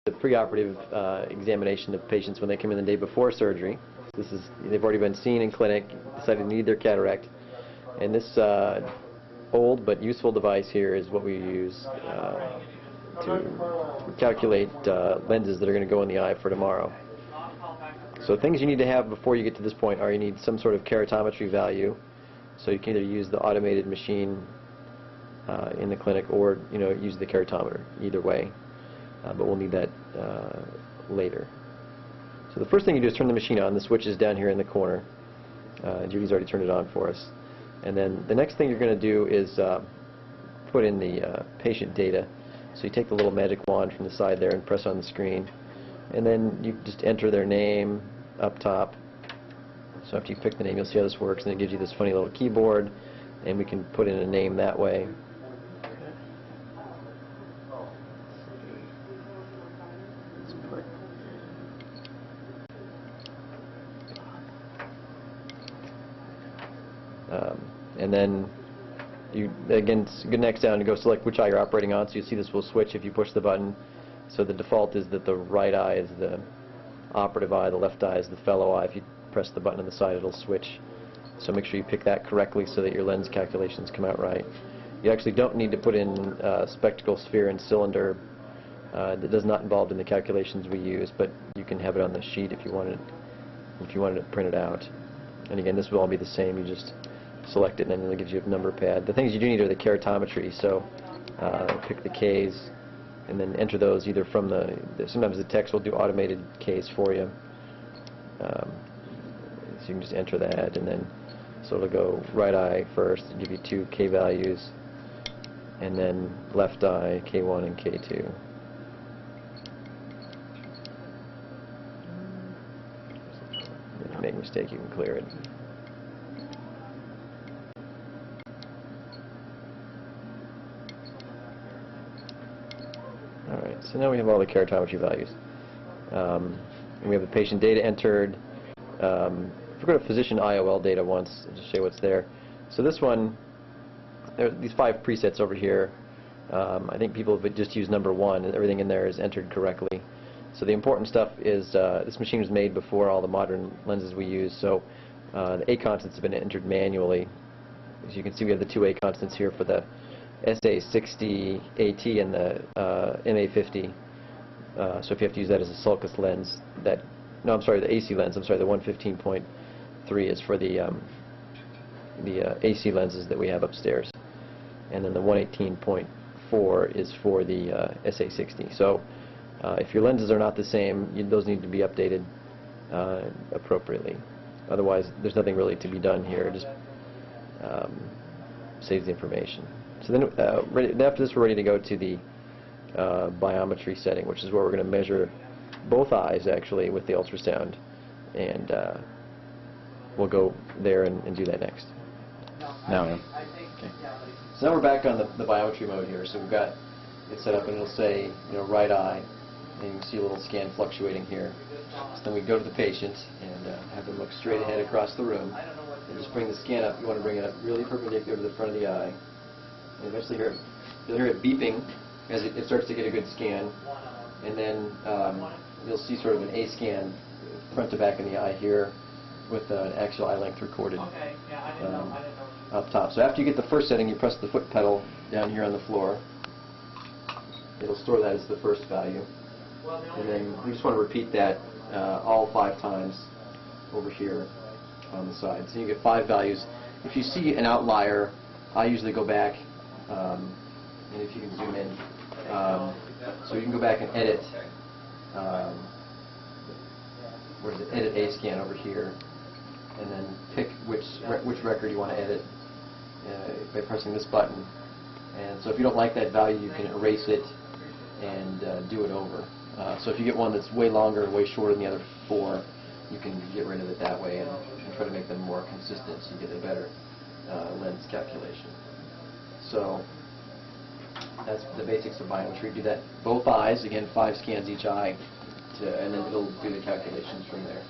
the preoperative examination of patients when they come in the day before surgery. They've already been seen in clinic, decided to need their cataract, and this old but useful device here is what we use to calculate lenses that are going to go in the eye for tomorrow. So things you need to have before you get to this point are you need some sort of keratometry value, so you can either use the automated machine in the clinic or use the keratometer, either way, but we'll need that later. So the first thing you do is turn the machine on. The switch is down here in the corner. Judy's already turned it on for us. And then the next thing you're going to do is put in the patient data. So you take the little magic wand from the side there and press on the screen, and then you just enter their name up top. So after you pick the name, you'll see how this works, and it gives you this funny little keyboard, and we can put in a name that way. And then again, next down to go select which eye you're operating on. So you see this will switch if you push the button. So the default is that the right eye is the operative eye, the left eye is the fellow eye. If you press the button on the side, it'll switch. So make sure you pick that correctly so that your lens calculations come out right. You actually don't need to put in spectacle, sphere, and cylinder. That does not involved in the calculations we use, but you can have it on the sheet if you wanted it printed out. And again, this will all be the same. You just select it, and then it gives you a number pad. The things you do need are the keratometry, so pick the Ks and then enter those either from sometimes the text will do automated Ks for you. So you can just enter that, and then so it'll go right eye first, give you 2 K values, and then left eye K1 and K2. If you make a mistake, you can clear it. Alright, so now we have all the keratometry values. And we have the patient data entered. If we go to physician IOL data once, I'll just show you what's there. So this one, there are these 5 presets over here. I think people have just used number 1, and everything in there is entered correctly. So the important stuff is this machine was made before all the modern lenses we use, so the A constants have been entered manually. As you can see, we have the 2 A constants here for the SA60 AT and the MA50. So if you have to use that as a sulcus lens, the AC lens, the 115.3 is for the AC lenses that we have upstairs, and then the 118.4 is for the SA60. So if your lenses are not the same, those need to be updated appropriately. Otherwise, there's nothing really to be done here. It just saves the information. So then after this, we're ready to go to the biometry setting, which is where we're going to measure both eyes actually with the ultrasound, and we'll go there and do that next. Now, okay. So now we're back on the biometry mode here. So we've got it set up, and it'll say right eye, and you can see a little scan fluctuating here. So then we go to the patient and have them look straight ahead across the room, and just bring the scan up. You want to bring it up really perpendicular to the front of the eye. And eventually you'll hear it beeping as it starts to get a good scan, and then you'll see sort of an A scan front to back in the eye here with an actual eye length recorded up top. So after you get the first setting, you press the foot pedal down here on the floor. It'll store that as the first value, and then we just want to repeat that all 5 times over here on the side. So you get 5 values. If you see an outlier, I usually go back, and if you can zoom in, so you can go back and edit, edit A scan over here, and then pick which record you want to edit by pressing this button. And so if you don't like that value, you can erase it and do it over. So if you get one that's way longer or way shorter than the other 4, you can get rid of it that way and try to make them more consistent so you get a better lens calculation. So that's the basics of biometry. Do that both eyes, again 5 scans each eye, and then it'll do the calculations from there.